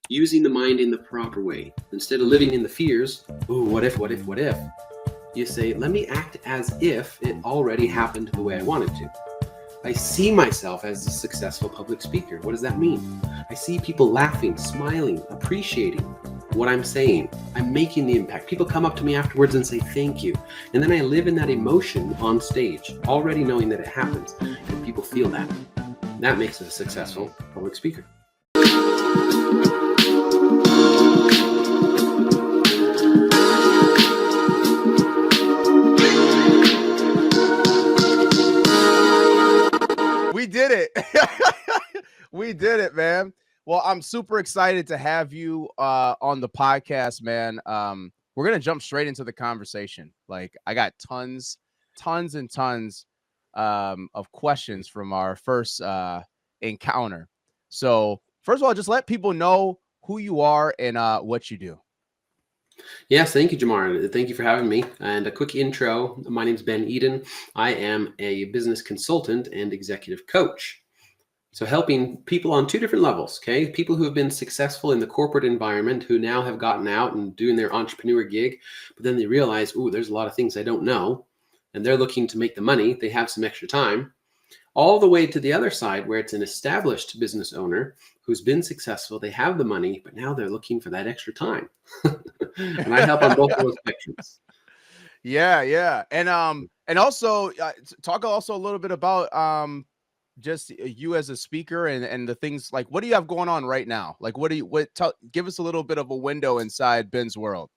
using the mind in the proper way. Instead of living in the fears, ooh, what if, you say, let me act as if it already happened the way I wanted to. I see myself as a successful public speaker. What does that mean? I see people laughing, smiling, appreciating what I'm saying. I'm making the impact. People come up to me afterwards and say thank you. And then I live in that emotion on stage, already knowing that it happens. And people feel that. That makes it a successful public speaker. We did it. We did it, man. Well, I'm super excited to have you on the podcast, man. We're going to jump straight into the conversation. Like, I got tons and tons of questions from our first encounter. So first of all, just let people know who you are and what you do. Yes, thank you, Jamar. Thank you for having me. And a quick intro. My name is Ben Eden. I am a business consultant and executive coach. So helping people on two different levels, okay? People who have been successful in the corporate environment who now have gotten out and doing their entrepreneur gig, but then they realize, ooh, there's a lot of things I don't know, and they're looking to make the money. They have some extra time. All the way to the other side where it's an established business owner who's been successful. They have the money, but now they're looking for that extra time. And I help on both of those spectrums. Yeah. And also talk also a little bit about just you as a speaker and the things like, what do you have going on right now? Like, give us a little bit of a window inside Ben's world.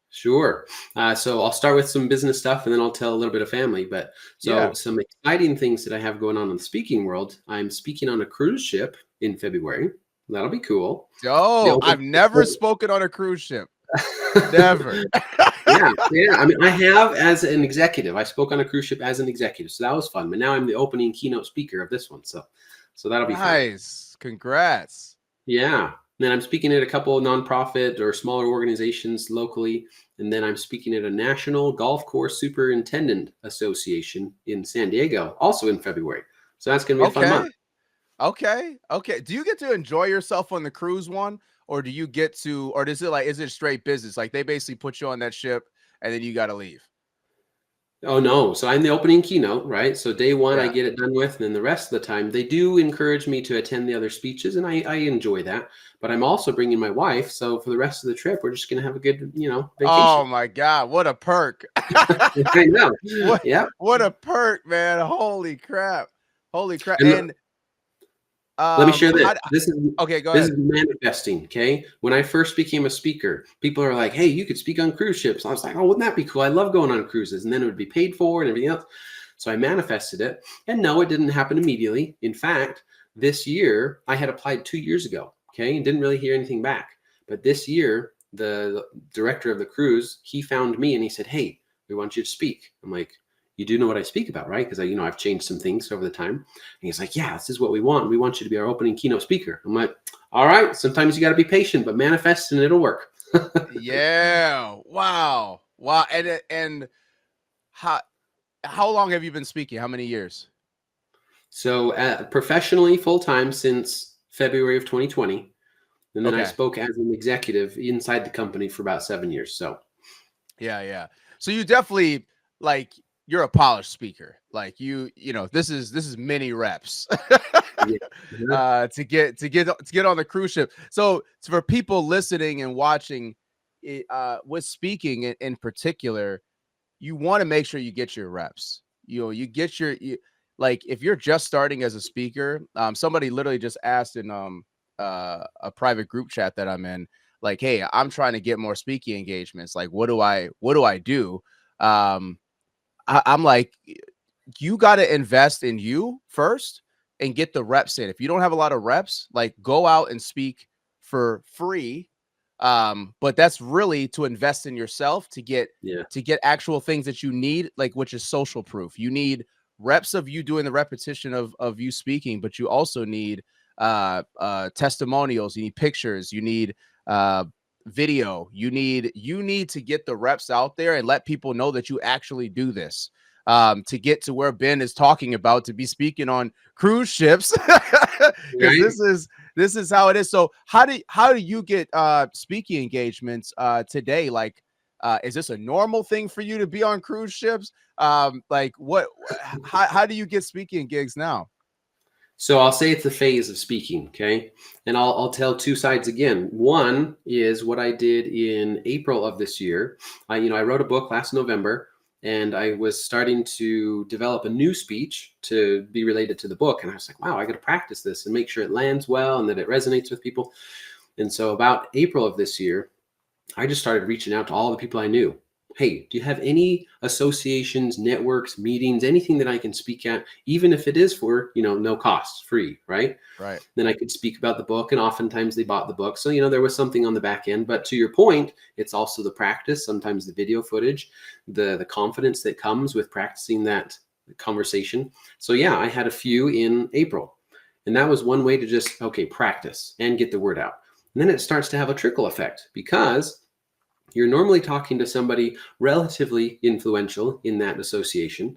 Sure. So I'll start with some business stuff and then I'll tell a little bit of family. But some exciting things that I have going on in the speaking world. I'm speaking on a cruise ship in February. That'll be cool. Oh, I've never spoken on a cruise ship. Never. Yeah. I mean, I have as an executive. I spoke on a cruise ship as an executive, so that was fun. But now I'm the opening keynote speaker of this one, so that'll be nice. Fun. Congrats. Yeah. And then I'm speaking at a couple of nonprofit or smaller organizations locally, and then I'm speaking at a National Golf Course Superintendent Association in San Diego, also in February. So that's going to be a fun month. Okay. Do you get to enjoy yourself on the cruise one? Or do you get to, or is it straight business? Like they basically put you on that ship and then you got to leave. Oh no. So I'm the opening keynote, right? So day one, I get it done with. And then the rest of the time they do encourage me to attend the other speeches. And I enjoy that, but I'm also bringing my wife. So for the rest of the trip, we're just going to have a good, vacation. Oh my God. What a perk. I know. What a perk, man. Holy crap. And let me share this. Okay, go ahead. This is manifesting, okay? When I first became a speaker, people are like, hey, you could speak on cruise ships. I was like, oh, wouldn't that be cool? I love going on cruises. And then it would be paid for and everything else. So I manifested it. And no, it didn't happen immediately. In fact, this year, I had applied 2 years ago, okay? And didn't really hear anything back. But this year, the director of the cruise, he found me and he said, hey, we want you to speak. I'm like, you do know what I speak about, right? Because I've changed some things over the time. And he's like, yeah, this is what we want. We want you to be our opening keynote speaker. I'm like, all right, sometimes you got to be patient, but manifest and it'll work. Yeah. Wow. And how long have you been speaking? How many years? So professionally, full-time since February of 2020. And then I spoke as an executive inside the company for about 7 years. So yeah. So you definitely you're a polished speaker. Like this is many reps to get on the cruise ship. So for people listening and watching, with speaking in particular, you want to make sure you get your reps. You get if you're just starting as a speaker. Somebody literally just asked in a private group chat that I'm in, like, hey, I'm trying to get more speaking engagements. Like, what do I do? I'm like, you got to invest in you first and get the reps in. If you don't have a lot of reps, like go out and speak for free. But that's really to invest in yourself to get actual things that you need, like, which is social proof. You need reps of you doing the repetition of you speaking, but you also need testimonials. You need pictures. You need video. You need to get the reps out there and let people know that you actually do this, to get to where Ben is talking about, to be speaking on cruise ships. because Right. this is how it is. So how do you get speaking engagements today? Like, is this a normal thing for you to be on cruise ships? Like what? How do you get speaking gigs now? So I'll say it's the phase of speaking, okay? And I'll tell two sides again. One is what I did in April of this year. I wrote a book last November, and I was starting to develop a new speech to be related to the book. And I was like, wow, I got to practice this and make sure it lands well and that it resonates with people. And so about April of this year, I just started reaching out to all the people I knew. Hey, do you have any associations, networks, meetings, anything that I can speak at, even if it is for, no cost, free, right? Right. Then I could speak about the book, and oftentimes they bought the book. So, there was something on the back end. But to your point, it's also the practice, sometimes the video footage, the confidence that comes with practicing that conversation. So yeah, I had a few in April. And that was one way to just, okay, practice and get the word out. And then it starts to have a trickle effect because you're normally talking to somebody relatively influential in that association.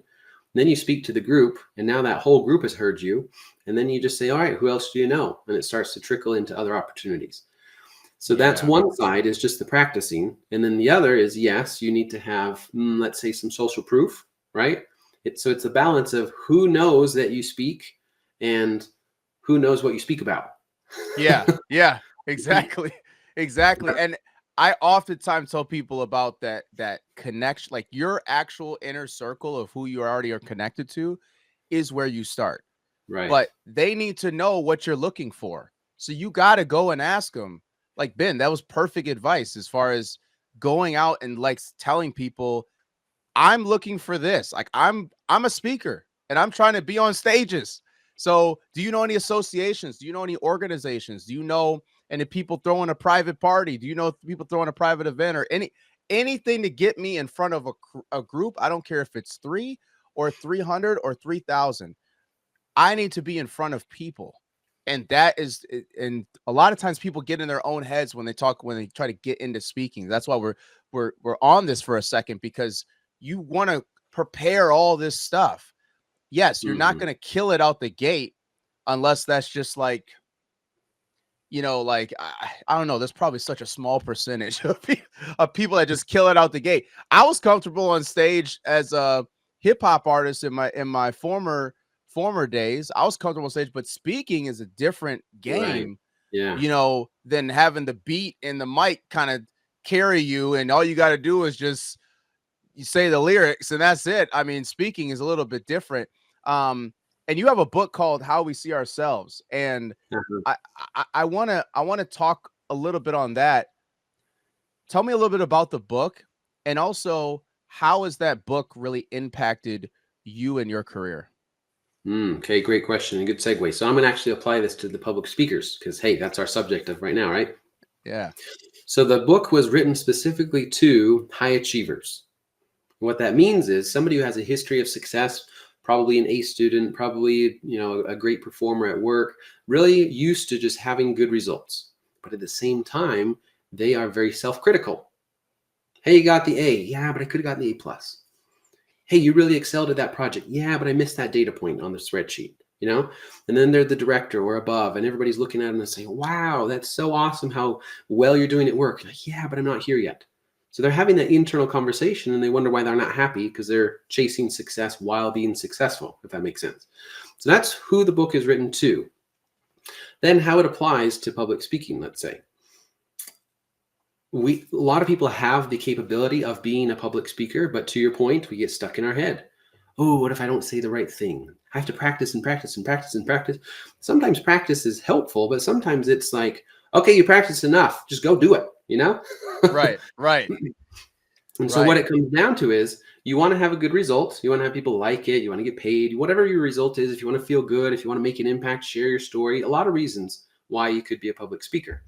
Then you speak to the group, and now that whole group has heard you. And then you just say, all right, who else do you know? And it starts to trickle into other opportunities. So that's Yeah. one side, is just the practicing. And then the other is, yes, you need to have, let's say, some social proof, right? So it's a balance of who knows that you speak and who knows what you speak about. Yeah. Yeah. Exactly. Exactly. And I oftentimes tell people about that connection, like your actual inner circle of who you already are connected to is where you start. Right. But they need to know what you're looking for. So you got to go and ask them. Like Ben, that was perfect advice as far as going out and like telling people, I'm looking for this. Like I'm a speaker and I'm trying to be on stages. So do you know any associations? Do you know any organizations? Do you know any people throwing a private party? Do you know people throwing a private event or anything to get me in front of a group? I don't care if it's 3 or 300 or 3,000. I need to be in front of people. And that is, and a lot of times people get in their own heads when they try to get into speaking. That's why we're on this for a second, because you want to prepare all this stuff. Yes, you're not Mhm. going to kill it out the gate unless that's just like, like I don't know. There's probably such a small percentage of people that just kill it out the gate. I was comfortable on stage as a hip hop artist in my former days. I was comfortable on stage, but speaking is a different Right. game, Yeah. than having the beat and the mic kind of carry you, and all you got to do is just you say the lyrics and that's it. I mean, speaking is a little bit different. And you have a book called How We See Ourselves, and Uh-huh. I want to talk a little bit on that. Tell me a little bit about the book, and also how has that book really impacted you and your career? Okay, great question and good segue. So I'm going to actually apply this to the public speakers because, hey, that's our subject of right now, right? Yeah. So the book was written specifically to high achievers. What that means is somebody who has a history of success, probably an A student, probably, a great performer at work, really used to just having good results. But at the same time, they are very self-critical. Hey, you got the A. Yeah, but I could have gotten the A plus. Hey, you really excelled at that project. Yeah, but I missed that data point on the spreadsheet, And then they're the director or above, and everybody's looking at them and saying, wow, that's so awesome how well you're doing at work. Like, yeah, but I'm not here yet. So they're having that internal conversation and they wonder why they're not happy because they're chasing success while being successful, if that makes sense. So that's who the book is written to. Then how it applies to public speaking, let's say. A lot of people have the capability of being a public speaker, but to your point, we get stuck in our head. Oh, what if I don't say the right thing? I have to practice and practice and practice and practice. Sometimes practice is helpful, but sometimes it's like, okay, you practiced enough, just go do it. Right. Right. And so what Right. it comes down to is you want to have a good result. You want to have people like it. You want to get paid, whatever your result is. If you want to feel good, if you want to make an impact, share your story, a lot of reasons why you could be a public speaker.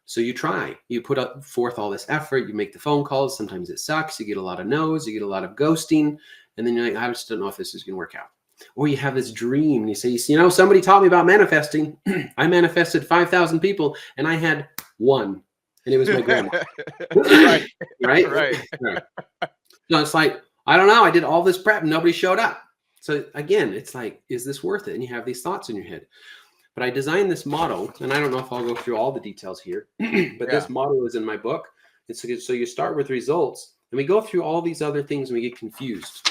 So you try, you put up forth all this effort, you make the phone calls. Sometimes it sucks. You get a lot of no's, you get a lot of ghosting. And then you're like, I just don't know if this is going to work out. Or you have this dream and you say, somebody taught me about manifesting. I manifested 5,000 people and I had one, and it was my grandma. Right. Right? Right. Right. So it's like, I don't know. I did all this prep and nobody showed up. So again, it's like, is this worth it? And you have these thoughts in your head. But I designed this model, and I don't know if I'll go through all the details here, but Yeah. this model is in my book. So you start with results, and we go through all these other things, and we get confused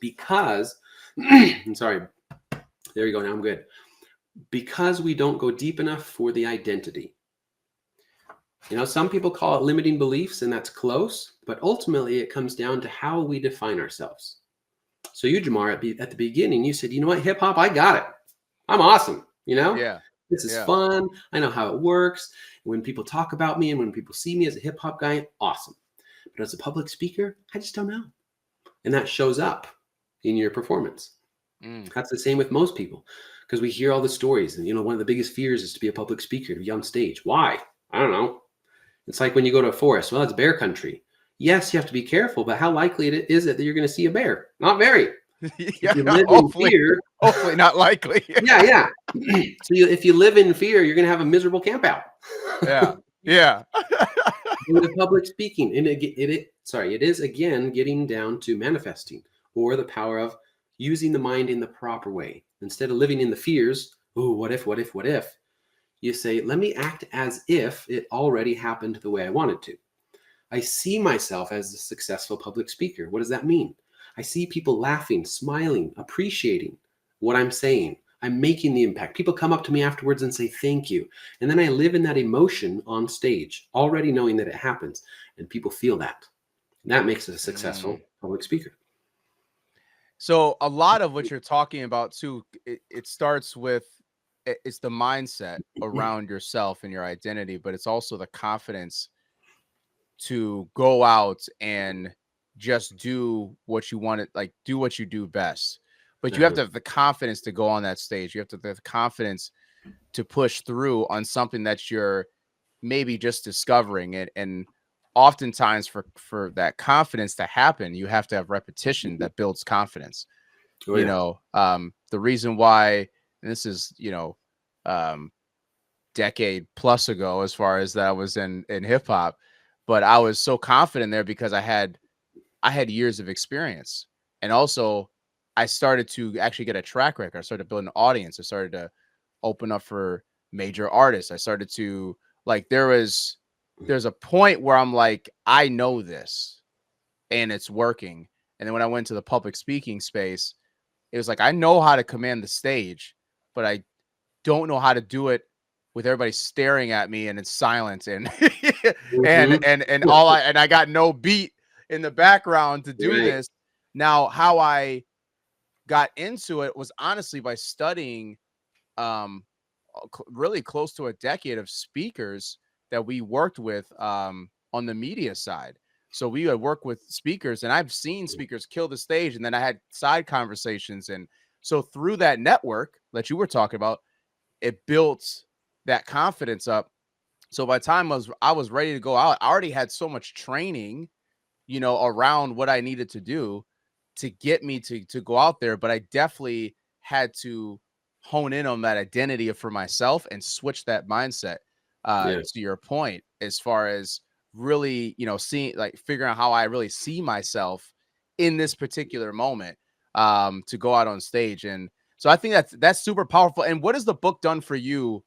because, I'm sorry, there you go. Now I'm good. Because we don't go deep enough for the identity. Some people call it limiting beliefs, and that's close, but ultimately it comes down to how we define ourselves. So you, Jamar, at the beginning, you said, you know what, hip hop, I got it. I'm awesome. Yeah. This is Yeah. fun. I know how it works. When people talk about me and when people see me as a hip hop guy, awesome. But as a public speaker, I just don't know. And that shows up in your performance. That's the same with most people, because we hear all the stories. And, one of the biggest fears is to be a public speaker, to be on stage. Why? I don't know. It's like when you go to a forest. Well, it's bear country. Yes, you have to be careful, but how likely is it that you're going to see a bear? Not very. Yeah, if you live in fear, hopefully not likely. yeah. So if you live in fear, you're going to have a miserable camp out. Yeah. With public speaking, and it is again getting down to manifesting, or the power of using the mind in the proper way. Instead of living in the fears, oh, what if? You say, let me act as if it already happened the way I wanted to. I see myself as a successful public speaker. What does that mean? I see people laughing, smiling, appreciating what I'm saying. I'm making the impact. People come up to me afterwards and say, thank you. And then I live in that emotion on stage, already knowing that it happens. And people feel that. And that makes it a successful public speaker. So a lot of what you're talking about too, it starts with, it's the mindset around yourself and your identity, but it's also the confidence to go out and just do what you want to, like, do what you do best. But you have to have the confidence to go on that stage. You have to have the confidence to push through on something that you're maybe just discovering it. And oftentimes for that confidence to happen, you have to have repetition that builds confidence. The reason why, and this is, decade plus ago, as far as that I was in hip hop, but I was so confident there because I had years of experience. And also I started to actually get a track record. I started building an audience. I started to open up for major artists. I started to, like, there's a point where I'm like, I know this and it's working. And then when I went to the public speaking space, it was like, I know how to command the stage, but I don't know how to do it with everybody staring at me and it's silent and and I got no beat in the background to do this. Now, how I got into it was honestly by studying really close to a decade of speakers that we worked with on the media side. So we would work with speakers, and I've seen speakers kill the stage, and then I had side conversations. And so through that network that you were talking about, it built that confidence up. So by the time I was ready to go out, I already had so much training, around what I needed to do to get me to go out there. But I definitely had to hone in on that identity for myself and switch that mindset to your point, as far as really, seeing, like, figuring out how I really see myself in this particular moment to go out on stage. And so I think that's super powerful. And what has the book done for you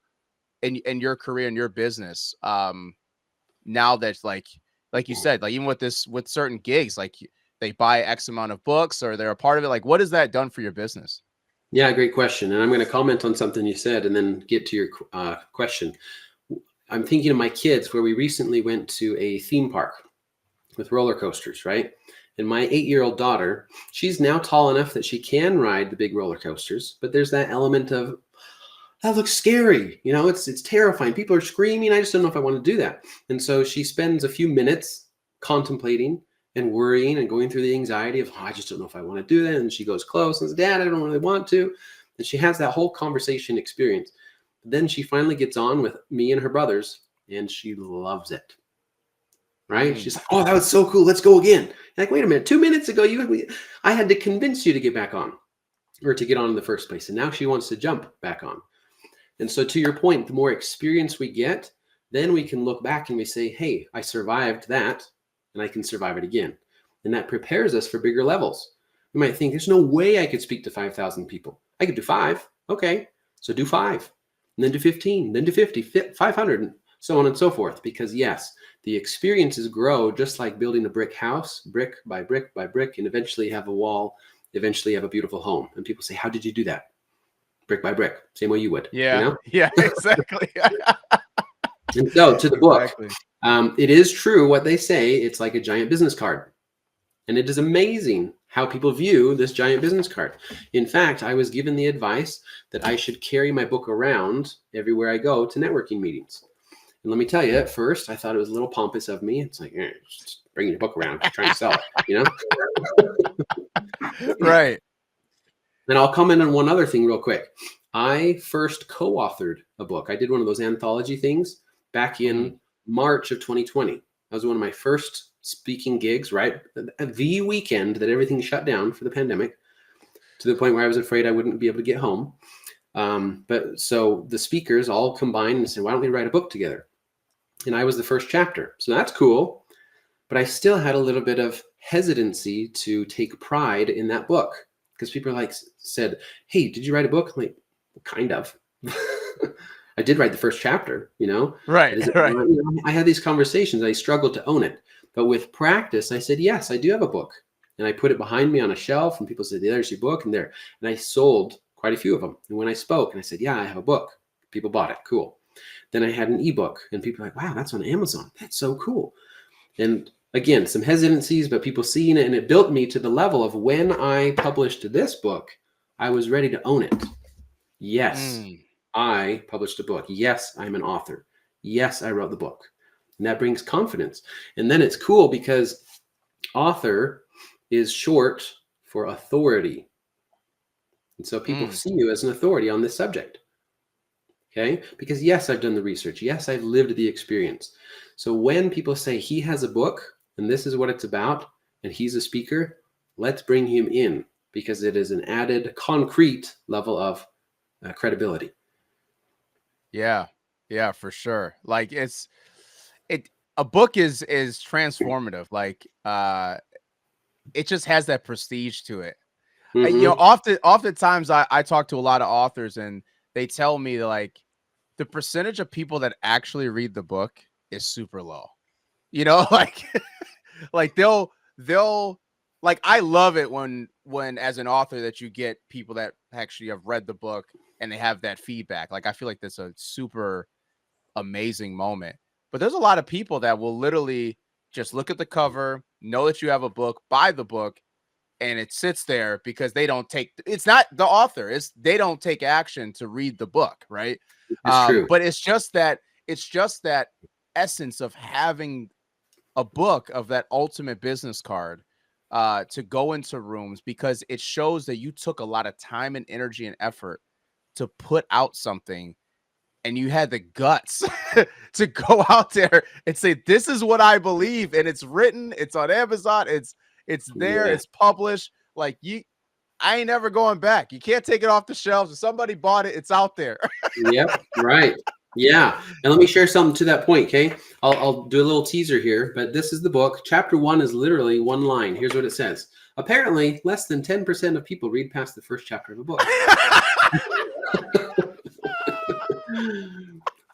in your career and your business? Now that, like you said, like, even with certain gigs, like, they buy X amount of books or they're a part of it. Like, what has that done for your business? Yeah, great question. And I'm going to comment on something you said and then get to your question. I'm thinking of my kids, where we recently went to a theme park with roller coasters, right? And my 8-year-old daughter, she's now tall enough that she can ride the big roller coasters, but there's that element of, that looks scary. It's terrifying. People are screaming. I just don't know if I want to do that. And so she spends a few minutes contemplating and worrying and going through the anxiety of, I just don't know if I want to do that. And she goes close and says, Dad, I don't really want to. And she has that whole conversation experience. Then she finally gets on with me and her brothers, and she loves it. Right? She's like, oh, that was so cool. Let's go again. Like, wait a minute. 2 minutes ago, I had to convince you to get back on, or to get on in the first place. And now she wants to jump back on. And so, to your point, the more experience we get, then we can look back and we say, hey, I survived that, and I can survive it again. And that prepares us for bigger levels. You might think, there's no way I could speak to 5,000 people. I could do 5. Okay, so do 5. and then do 15, then do 50, 500, and so on and so forth. Because yes, the experiences grow just like building a brick house, brick by brick by brick, and eventually have a wall, eventually have a beautiful home. And people say, how did you do that? Brick by brick, same way you would, you Yeah. know? Yeah, exactly. And so to the book, Exactly. it is true what they say. It's like a giant business card. And it is amazing how people view this giant business card. In fact, I was given the advice that I should carry my book around everywhere I go to networking meetings. And let me tell you, at first, I thought it was a little pompous of me. It's like, just bring your book around, just trying to sell it, you know? Right. And I'll comment on one other thing real quick. I first co-authored a book. I did one of those anthology things back in March of 2020. That was one of my first speaking gigs, right? The weekend that everything shut down for the pandemic, to the point where I was afraid I wouldn't be able to get home. But so the speakers all combined and said, why don't we write a book together? And I was the first chapter. So that's cool. But I still had a little bit of hesitancy to take pride in that book, because people like said, hey, did you write a book? I'm like, well, kind of. I did write the first chapter, you know? Right. Right. You know, I had these conversations. I struggled to own it. But with practice, I said, yes, I do have a book. And I put it behind me on a shelf, and people said, there's your book. And there. And I sold quite a few of them. And when I spoke and I said, yeah, I have a book, people bought it. Cool. Then I had an ebook, and people were like, wow, that's on Amazon. That's so cool. And again, some hesitancies, but people seeing it, and it built me to the level of when I published this book, I was ready to own it. Yes, I published a book. Yes, I'm an author. Yes, I wrote the book. And that brings confidence. And then it's cool because author is short for authority. And so people see you as an authority on this subject. Okay? Because yes, I've done the research. Yes, I've lived the experience. So when people say he has a book and this is what it's about and he's a speaker, let's bring him in, because it is an added concrete level of credibility. Yeah. Yeah, for sure. Like a book is transformative. Like it just has that prestige to it. You know, oftentimes I talk to a lot of authors, and they tell me like the percentage of people that actually read the book is super low. You know, like they'll like, I love it when as an author that you get people that actually have read the book and they have that feedback. Like, I feel like that's a super amazing moment. But there's a lot of people that will literally just look at the cover, know that you have a book, buy the book, and it sits there because they don't take, it's not the author, it's they don't take action to read the book, right? It's true. But it's just that essence of having a book, of that ultimate business card, to go into rooms, because it shows that you took a lot of time and energy and effort to put out something, and you had the guts to go out there and say, this is what I believe, and it's written, it's on Amazon, it's there, it's published. Like, I ain't never going back. You can't take it off the shelves. If somebody bought it, it's out there. Yep. Right. Yeah. And let me share something to that point. Okay. I'll do a little teaser here, but this is the book. Chapter 1 is literally one line. Here's what it says. Apparently, less than 10% of people read past the first chapter of a book.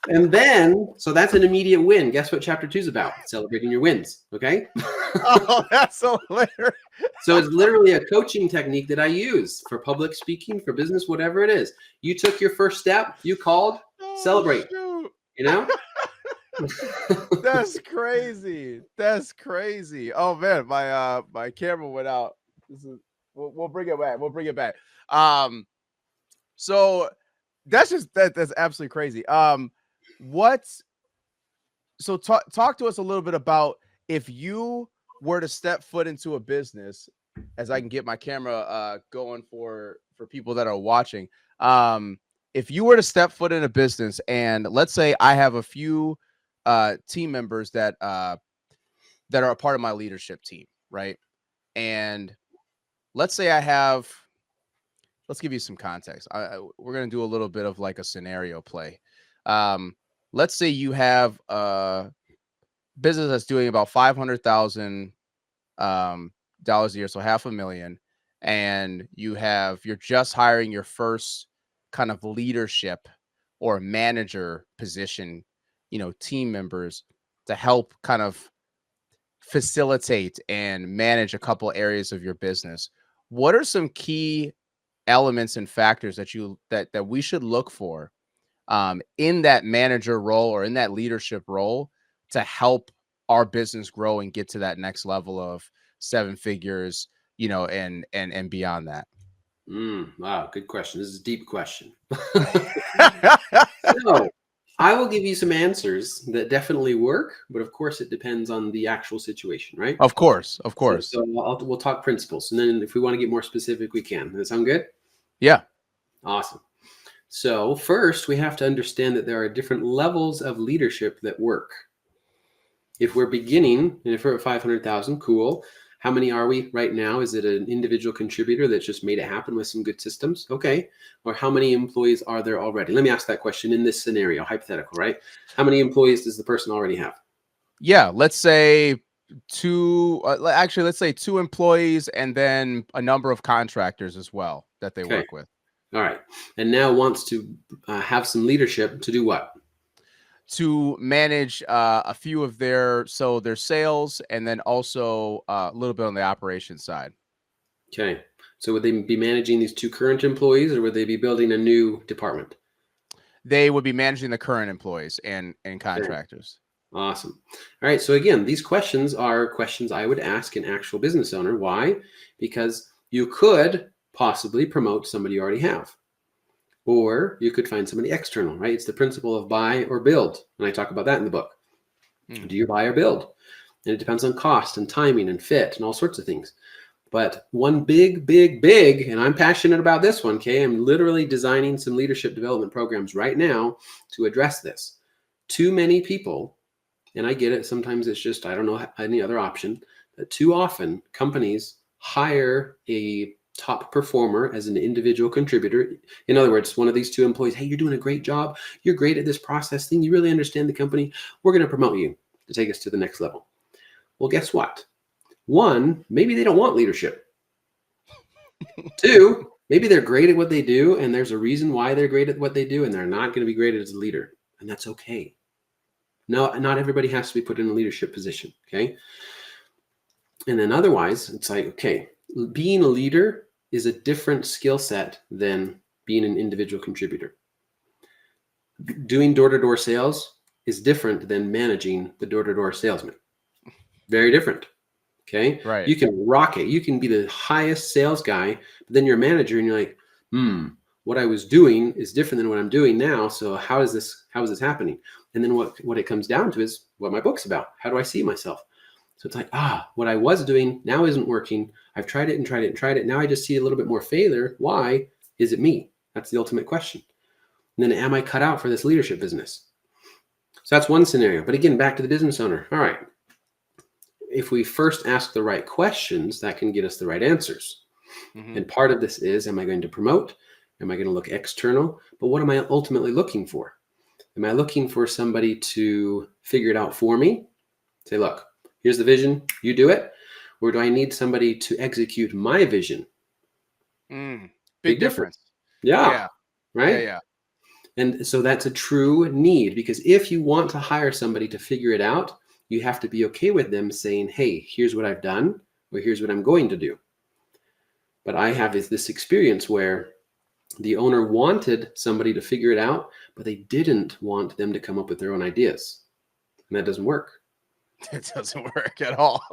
And then, so that's an immediate win. Guess what chapter 2 is about? Celebrating your wins. Okay. Oh, that's so hilarious. So it's literally a coaching technique that I use for public speaking, for business, whatever it is. You took your first step, you called, celebrate, shoot. you know? That's crazy. That's crazy. Oh man, my camera went out. This is, we'll bring it back. We'll bring it back. So that's just that's absolutely crazy. So talk to us a little bit about, if you were to step foot into a business, as I can get my camera going for people that are watching. If you were to step foot in a business, and let's say I have a few team members that are a part of my leadership team, right? And let's say let's give you some context. We're going to do a little bit of like a scenario play. Let's say you have a business that's doing about $500,000 a year, so $500,000, and you're just hiring your first kind of leadership or a manager position, team members to help kind of facilitate and manage a couple areas of your business, what are some key elements and factors that we should look for in that manager role or in that leadership role to help our business grow and get to that next level of 7 figures, and beyond that? Wow, good question. This is a deep question. So I will give you some answers that definitely work, but of course it depends on the actual situation, right? Of course, of So, course. so we'll talk principles, and then if we want to get more specific, we can. Does that sound good? Yeah. Awesome. So first, we have to understand that there are different levels of leadership that work. If we're beginning, and if we're at 500,000, cool. How many are we right now? Is it an individual contributor that just made it happen with some good systems? Okay. Or how many employees are there already? Let me ask that question in this scenario, hypothetical, right? How many employees does the person already have? Yeah. Let's say let's say 2 employees and then a number of contractors as well that they Okay. work with. All right. And now wants to have some leadership to do what? To manage a few of their sales, and then also a little bit on the operations side. Okay. So would they be managing these 2 current employees, or would they be building a new department? They would be managing the current employees and Okay. contractors. Awesome. All right. So again, these questions are questions I would ask an actual business owner. Why? Because you could possibly promote somebody you already have, or you could find somebody external, right? It's the principle of buy or build. And I talk about that in the book. Do you buy or build? And it depends on cost and timing and fit and all sorts of things. But one big, and I'm passionate about this one, okay? I'm literally designing some leadership development programs right now to address this. Too many people, and I get it, sometimes it's just, I don't know any other option, but too often companies hire a top performer as an individual contributor. In other words, one of these 2 employees, hey, you're doing a great job. You're great at this process thing. You really understand the company. We're going to promote you to take us to the next level. Well, guess what? 1, maybe they don't want leadership. 2, maybe they're great at what they do, and there's a reason why they're great at what they do, and they're not going to be great as a leader. And that's okay. No, not everybody has to be put in a leadership position, okay? And then otherwise, it's like, okay, being a leader is a different skill set than being an individual contributor. Doing door-to-door sales is different than managing the door-to-door salesman. Very different. Okay. Right. You can rock it. You can be the highest sales guy, but then you're a manager and you're like, what I was doing is different than what I'm doing now. So how is this happening? And then what it comes down to is what my book's about. How do I see myself? So it's like, what I was doing now isn't working. I've tried it and tried it and tried it. Now I just see a little bit more failure. Why? Is it me? That's the ultimate question. And then am I cut out for this leadership business? So that's one scenario. But again, back to the business owner. All right. If we first ask the right questions, that can get us the right answers. Mm-hmm. And part of this is, am I going to promote? Am I going to look external? But what am I ultimately looking for? Am I looking for somebody to figure it out for me? Say, look, here's the vision, you do it. Or do I need somebody to execute my vision? Big difference. Yeah. Right? Yeah. And so that's a true need, because if you want to hire somebody to figure it out, you have to be okay with them saying, hey, here's what I've done, or here's what I'm going to do. But I have this experience where the owner wanted somebody to figure it out, but they didn't want them to come up with their own ideas. And that doesn't work. It doesn't work at all.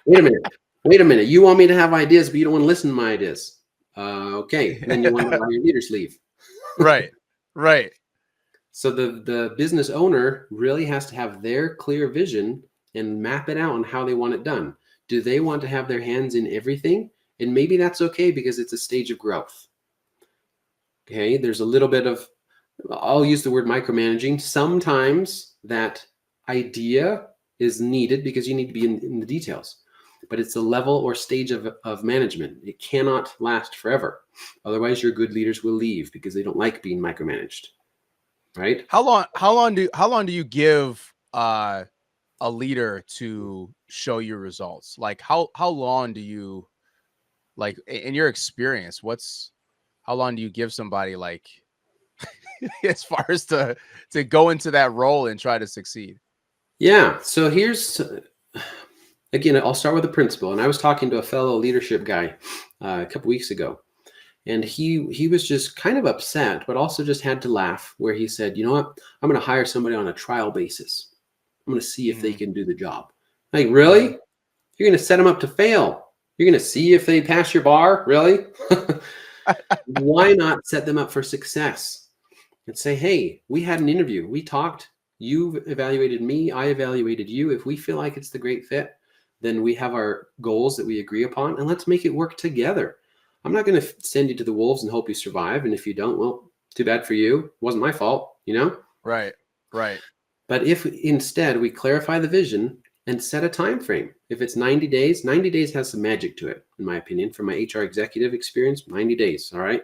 Wait a minute. You want me to have ideas, but you don't want to listen to my ideas. Okay. And then you wonder why your leaders leave. Right. So the business owner really has to have their clear vision and map it out on how they want it done. Do they want to have their hands in everything? And maybe that's okay because it's a stage of growth. Okay, there's a little bit of, I'll use the word micromanaging. Sometimes that idea is needed because you need to be in the details. But it's a level or stage of management. It cannot last forever. Otherwise, your good leaders will leave because they don't like being micromanaged. Right? How long do you give a leader to show you results? Like how long do you, like, in your experience, how long do you give somebody like as far as to go into that role and try to succeed? Yeah. So here's, again, I'll start with a principle. And I was talking to a fellow leadership guy a couple weeks ago, and he was just kind of upset, but also just had to laugh. Where he said, "You know what? I'm going to hire somebody on a trial basis. I'm going to see if they can do the job." Like, really? You're going to set them up to fail? You're going to see if they pass your bar? Really? Why not set them up for success and say, "Hey, we had an interview. We talked. You've evaluated me. I evaluated you. If we feel like it's the great fit, then we have our goals that we agree upon, and let's make it work together. I'm not going to send you to the wolves and hope you survive. And if you don't, well, too bad for you. It wasn't my fault, you know?" Right. But if instead we clarify the vision and set a time frame, if it's 90 days, 90 days has some magic to it, in my opinion, from my HR executive experience. 90 days, all right?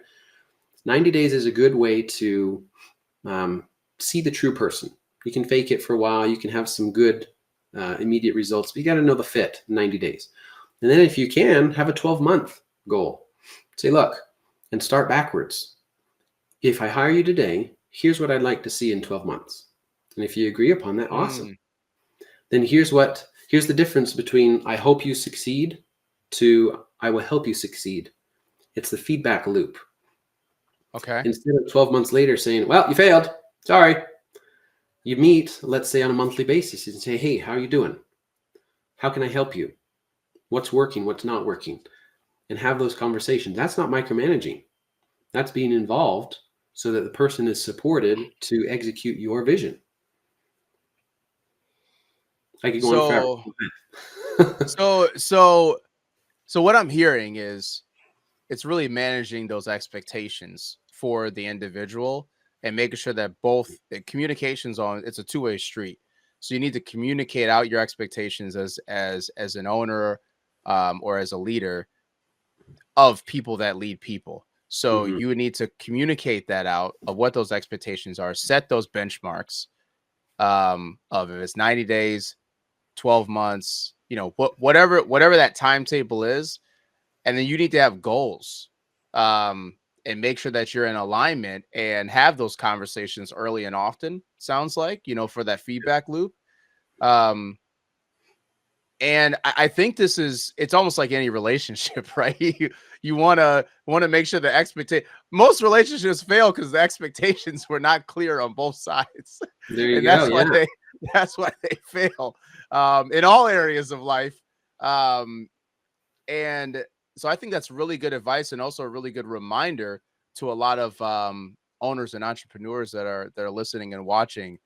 90 days is a good way to see the true person. You can fake it for a while. You can have some good immediate results, but you got to know the fit in 90 days. And then if you can, have a 12-month goal. Say, look, and start backwards. If I hire you today, here's what I'd like to see in 12 months. And if you agree upon that, awesome. Then here's the difference between "I hope you succeed" to "I will help you succeed." It's the feedback loop. Okay. Instead of 12 months later saying, "Well, you failed. Sorry." You meet, let's say, on a monthly basis and say, "Hey, how are you doing? How can I help you? What's working? What's not working?" And have those conversations. That's not micromanaging. That's being involved so that the person is supported to execute your vision. I could go on forever. So what I'm hearing is it's really managing those expectations for the individual and making sure that both communications it's a two-way street. So you need to communicate out your expectations as an owner or as a leader of people that lead people. So you would need to communicate that out of what those expectations are, set those benchmarks of if it's 90 days, 12 months, whatever that timetable is. And then you need to have goals and make sure that you're in alignment and have those conversations early and often, sounds like, for that feedback loop. And I think it's almost like any relationship, right? You want to make sure the most relationships fail because the expectations were not clear on both sides. There you go. That's why they fail in all areas of life. And so I think that's really good advice and also a really good reminder to a lot of owners and entrepreneurs that are listening and watching.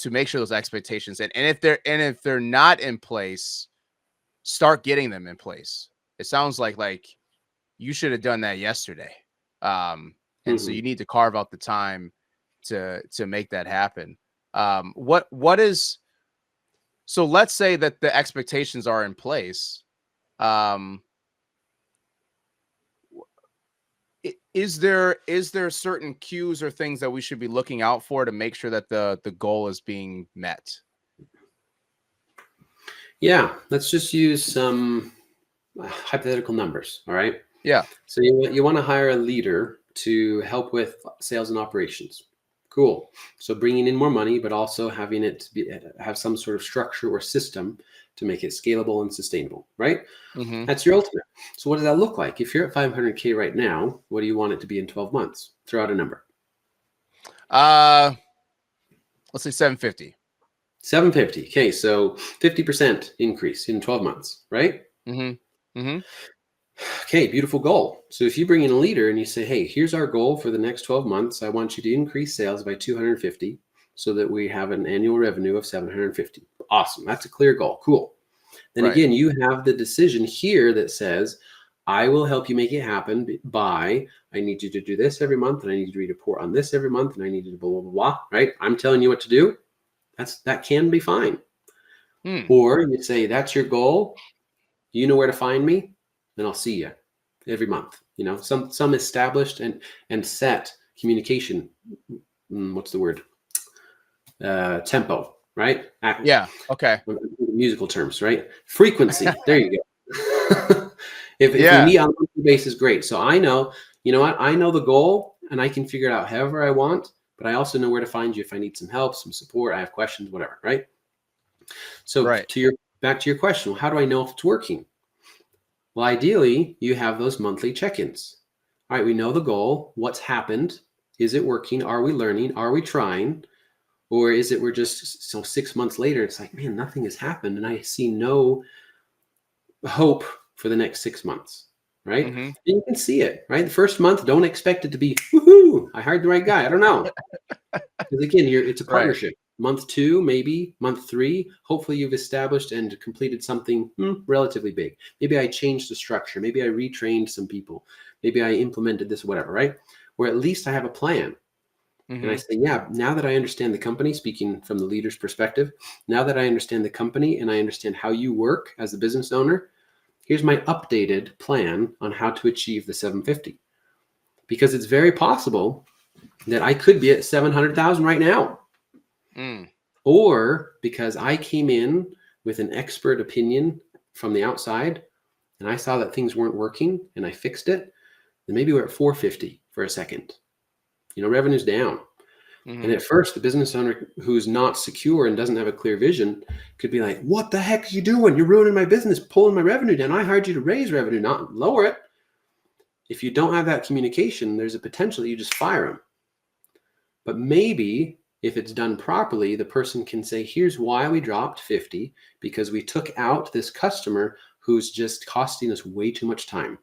To make sure those expectations and if they're not in place, start getting them in place. It sounds like you should have done that yesterday. And so you need to carve out the time to make that happen. So let's say that the expectations are in place. Is there certain cues or things that we should be looking out for to make sure that the goal is being met? Yeah, let's just use some hypothetical numbers. All right. Yeah. So you want to hire a leader to help with sales and operations. Cool. So bringing in more money, but also having it have some sort of structure or system to make it scalable and sustainable, right? That's your ultimate. So what does that look like? If you're at 500K right now, what do you want it to be in 12 months? Throw out a number. Let's say 750. 750. Okay, so 50% increase in 12 months, right? Okay, beautiful goal. So if you bring in a leader and you say, "Hey, here's our goal for the next 12 months. I want you to increase sales by 250 so that we have an annual revenue of 750. Awesome. That's a clear goal. Cool. Then again, you have the decision here that says, "I will help you make it happen by, I need you to do this every month, and I need you to report on this every month, and I need you to blah, blah, blah, blah," right? I'm telling you what to do. That can be fine. Or you say, "That's your goal. You know where to find me, then I'll see you every month." Some established and set communication. What's the word? Tempo, right? Yeah. Okay. Musical terms, right? Frequency. There you go. If we meet on a monthly basis, great. So I know, you know what? I know the goal. and I can figure it out however I want, but I also know where to find you if I need some help, some support, I have questions, whatever, right? So Right. back to your question, how do I know if it's working? Well, ideally, you have those monthly check-ins. All right, we know the goal. What's happened? Is it working? Are we learning? Are we trying? Or is it we're just 6 months later, it's like, man, nothing has happened and I see no hope for the next 6 months, right? Mm-hmm. And you can see it, right? The first month, don't expect it to be, woohoo, I hired the right guy. I don't know. Because again, it's a Right. partnership. Month 2, maybe month 3, hopefully you've established and completed something relatively big. Maybe I changed the structure. Maybe I retrained some people. Maybe I implemented this, whatever, right? Where at least I have a plan. And I Mm-hmm. say, yeah, now that I understand the company, speaking from the leader's perspective, now that I understand the company and I understand how you work as a business owner, here's my updated plan on how to achieve the 750. Because it's very possible that I could be at 700,000 right now. Mm. Or because I came in with an expert opinion from the outside and I saw that things weren't working and I fixed it, then maybe we're at 450 for a second. Revenue's down. Mm-hmm. And at first, the business owner who's not secure and doesn't have a clear vision could be like, what the heck are you doing? You're ruining my business, pulling my revenue down. I hired you to raise revenue, not lower it. If you don't have that communication, there's a potential that you just fire them. But maybe if it's done properly, the person can say, here's why we dropped 50, because we took out this customer who's just costing us way too much time.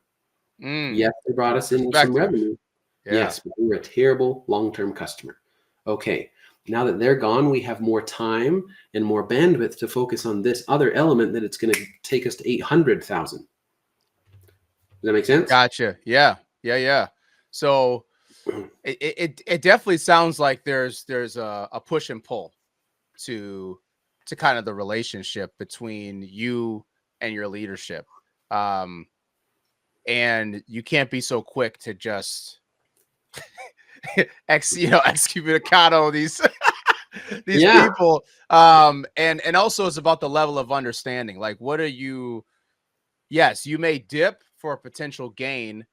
Mm. Yes, they brought us in some Perspective. revenue. Yeah. Yes, but we were a terrible long-term customer. Okay, now that they're gone, we have more time and more bandwidth to focus on this other element that it's going to take us to 800,000. Does that make sense? Gotcha. Yeah. Yeah. Yeah. So it definitely sounds like there's a push and pull to kind of the relationship between you and your leadership. And you can't be so quick to just excommunicado these these Yeah, people. And also it's about the level of understanding. Like, what are you? Yes, you may dip for a potential gain,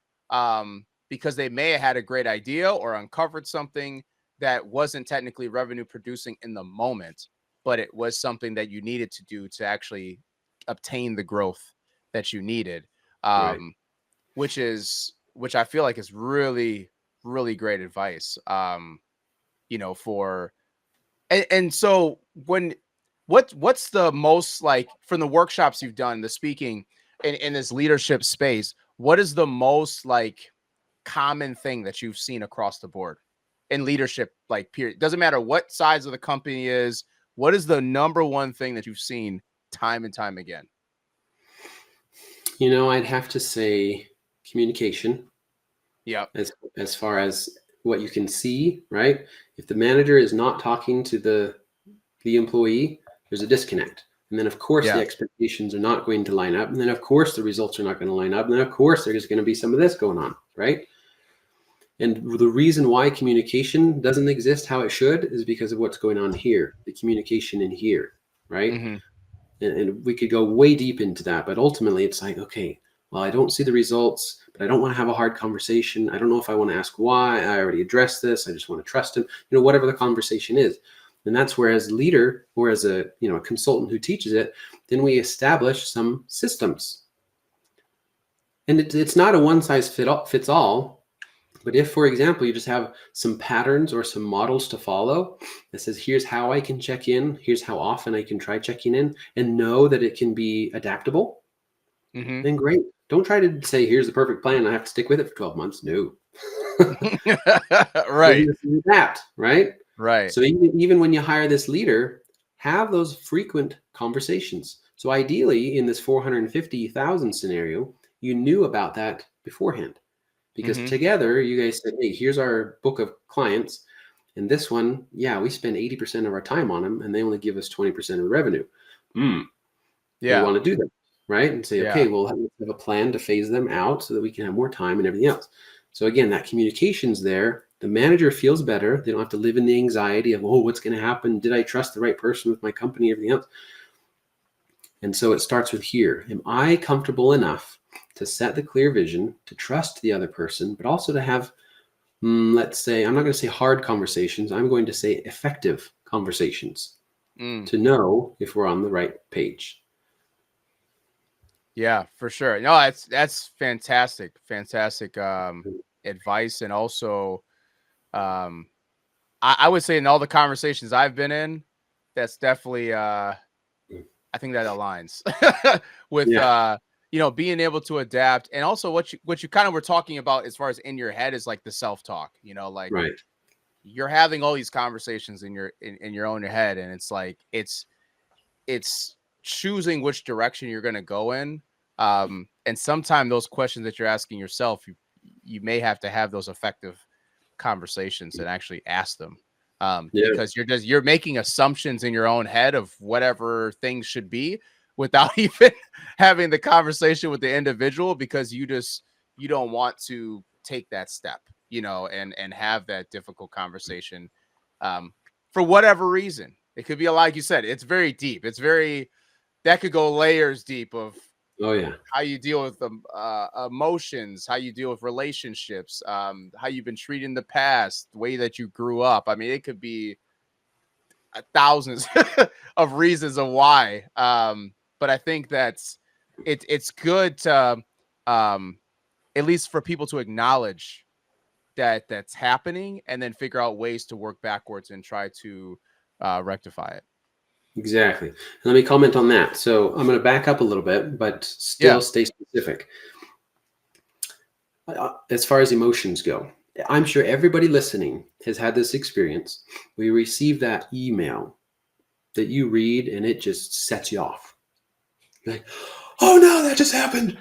because they may have had a great idea or uncovered something that wasn't technically revenue producing in the moment, but it was something that you needed to do to actually obtain the growth that you needed. right. Which I feel like is really, really great advice. For and so what's the most, like, from the workshops you've done, the speaking in this leadership space, what is the most like common thing that you've seen across the board in leadership, like, period? Doesn't matter what size of the company is. What is the number one thing that you've seen time and time again? I'd have to say communication Yep. as far as what you can see, right? If the manager is not talking to the employee, there's a disconnect. And then, of course, the Yeah. expectations are not going to line up. And then, of course, the results are not going to line up. And then, of course, there's going to be some of this going on, right? And the reason why communication doesn't exist how it should is because of what's going on here, the communication in here, right? Mm-hmm. And we could go way deep into that. But ultimately, it's like, okay, well, I don't see the results, but I don't want to have a hard conversation. I don't know if I want to ask why. I already addressed this. I just want to trust him, whatever the conversation is. And that's where, as a leader or as a consultant who teaches it, then we establish some systems. And it's not a one size fits all. But if, for example, you just have some patterns or some models to follow that says, here's how I can check in, here's how often I can try checking in, and know that it can be adaptable, Mm-hmm. then great. Don't try to say, here's the perfect plan, I have to stick with it for 12 months. No. Right. That, right? Right. So even when you hire this leader, have those frequent conversations. So ideally, in this 450,000 scenario, you knew about that beforehand. Because Mm-hmm. together you guys said, hey, here's our book of clients. And this one, yeah, we spend 80% of our time on them and they only give us 20% of revenue. We Yeah. want to do that, right? And say, Yeah. okay, well, let's have a plan to phase them out so that we can have more time and everything else. So again, that communication's there. The manager feels better. They don't have to live in the anxiety of, oh, what's going to happen? Did I trust the right person with my company, everything else? And so it starts with here. Am I comfortable enough to set the clear vision, to trust the other person, but also to have let's say, I'm not going to say hard conversations. I'm going to say effective conversations to know if we're on the right page. Yeah, for sure. No, that's fantastic. Fantastic advice. And also, I would say in all the conversations I've been in, that's definitely I think that aligns with Yeah. being able to adapt. And also what you kind of were talking about as far as in your head is like the self-talk, like Right. you're having all these conversations in your own head, and it's like it's choosing which direction you're going to go in. And sometimes those questions that you're asking yourself, you may have to have those effective conversations and actually ask them, Yeah. because you're making assumptions in your own head of whatever things should be without even having the conversation with the individual, because you don't want to take that step, and have that difficult conversation, for whatever reason. It could be, like you said, it's very deep. That could go layers deep of Oh, yeah. how you deal with emotions, how you deal with relationships, how you've been treated in the past, the way that you grew up. I mean, it could be thousands of reasons of why. But I think it's good to, at least for people to acknowledge that that's happening, and then figure out ways to work backwards and try to rectify it. Exactly. Let me comment on that. So I'm going to back up a little bit, but Yeah. still stay specific. As far as emotions go, I'm sure everybody listening has had this experience. We receive that email that you read and it just sets you off. You're like, oh no, that just happened.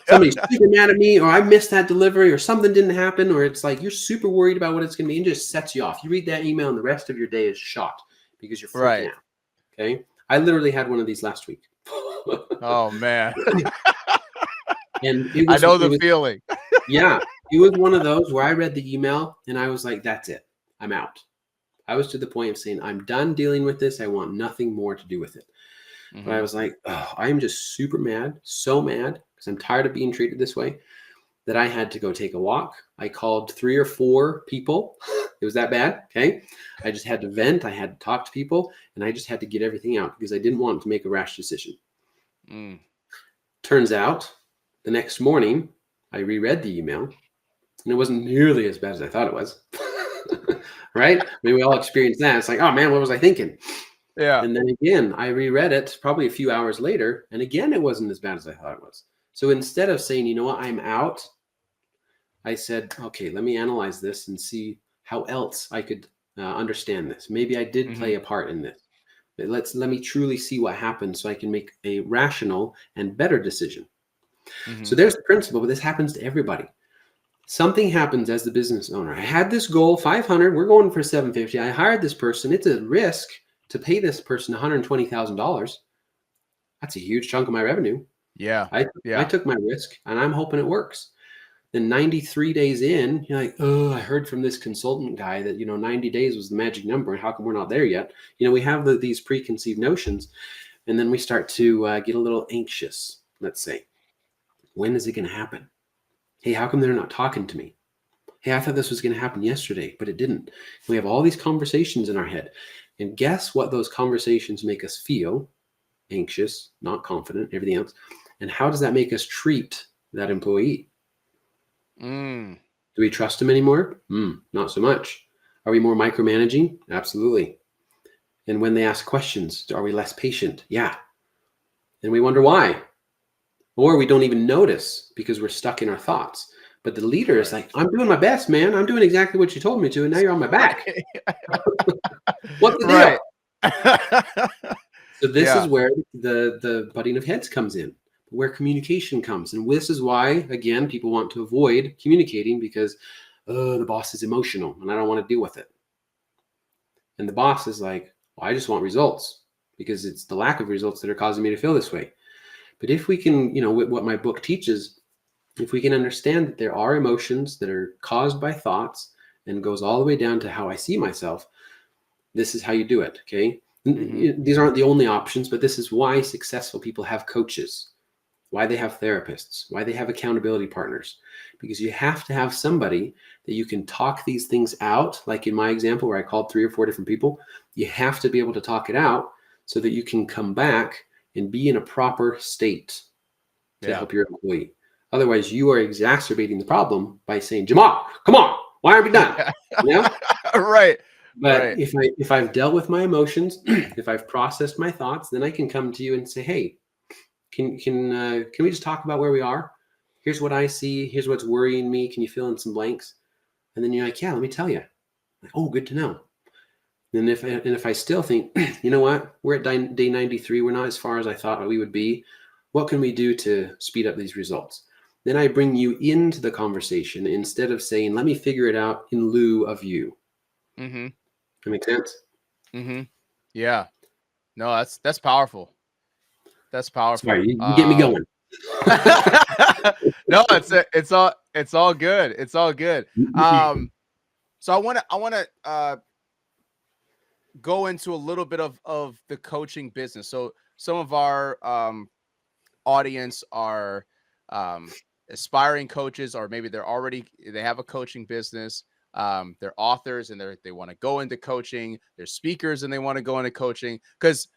Somebody's super mad at me, or I missed that delivery, or something didn't happen, or it's like you're super worried about what it's going to be, and just sets you off. You read that email and the rest of your day is shot because you're freaking Right. out. Okay. I literally had one of these last week. Oh man. And I know the feeling. Yeah. It was one of those where I read the email and I was like, that's it. I'm out. I was to the point of saying, I'm done dealing with this. I want nothing more to do with it. But I was like, oh, I'm just super mad, so mad, because I'm tired of being treated this way, that I had to go take a walk. I called 3 or 4 people. It was that bad. Okay. I just had to vent. I had to talk to people, and I just had to get everything out because I didn't want to make a rash decision. Turns out the next morning, I reread the email, and it wasn't nearly as bad as I thought it was. Right? I mean, we all experienced that. It's like, oh man, what was I thinking? Yeah. And then again, I reread it probably a few hours later, and again, it wasn't as bad as I thought it was. So instead of saying, you know what, I'm out, I said, okay, let me analyze this and see how else I could understand this. Maybe I did play a part in this. But let me truly see what happened so I can make a rational and better decision. So there's the principle, but this happens to everybody. Something happens as the business owner. I had this goal, 500. We're going for 750. I hired this person. It's a risk to pay this person $120,000. That's a huge chunk of my revenue. Yeah. I took my risk, and I'm hoping it works. Then 93 days in, you're like, oh, I heard from this consultant guy that 90 days was the magic number, and how come we're not there yet? We have these preconceived notions, and then we start to get a little anxious. Let's say, when is it going to happen? Hey, how come they're not talking to me? Hey, I thought this was going to happen yesterday, but it didn't. We have all these conversations in our head. And guess what those conversations make us feel? Anxious, not confident, everything else. And how does that make us treat that employee? Do we trust them anymore? Not so much. Are we more micromanaging? Absolutely. And when they ask questions, are we less patient? Yeah. And we wonder why. Or we don't even notice because we're stuck in our thoughts. But the leader is like, I'm doing my best, man. I'm doing exactly what you told me to, and now you're on my back. What's the deal? So this is where the butting of heads comes in, where communication comes. And this is why, again, people want to avoid communicating because the boss is emotional and I don't want to deal with it. And the boss is like, well, I just want results because it's the lack of results that are causing me to feel this way. But if we can, what my book teaches, if we can understand that there are emotions that are caused by thoughts and goes all the way down to how I see myself, this is how you do it, okay? These aren't the only options, but this is why successful people have coaches. why they have therapists, why they have accountability partners, because you have to have somebody that you can talk these things out. Like in my example, where I called 3 or 4 different people, you have to be able to talk it out so that you can come back and be in a proper state to help your employee. Otherwise, you are exacerbating the problem by saying, Jamar, come on, why aren't we done? You know? Right. But Right. if I've dealt with my emotions, if I've processed my thoughts, then I can come to you and say, hey, can we just talk about where we are? Here's what I see. Here's what's worrying me. Can you fill in some blanks? And then you're like, yeah, let me tell you. Like, oh, good to know. And if I still think, you know what, we're at day 93, we're not as far as I thought we would be. What can we do to speed up these results? Then I bring you into the conversation instead of saying, let me figure it out in lieu of you. Mm-hmm. That make sense? Mm-hmm. Yeah. No, that's powerful. That's powerful. Sorry, you get me going. No, it's all good. It's all good. So I want to go into a little bit of the coaching business. So some of our audience are aspiring coaches, or maybe they have a coaching business. They're authors and they want to go into coaching. They're speakers and they want to go into coaching, because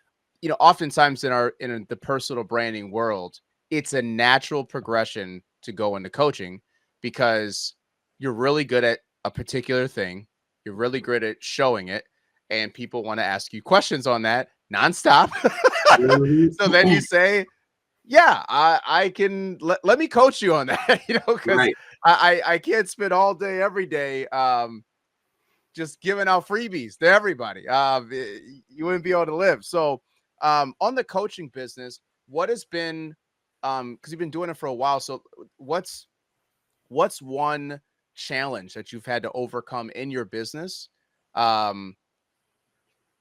oftentimes in the personal branding world, it's a natural progression to go into coaching, because you're really good at a particular thing. You're really good at showing it, and people want to ask you questions on that nonstop. So then you say, yeah, I can let me coach you on that, because Right. I can't spend all day, every day, just giving out freebies to everybody. You wouldn't be able to live. So on the coaching business, what has been, because you've been doing it for a while. So what's one challenge that you've had to overcome in your business?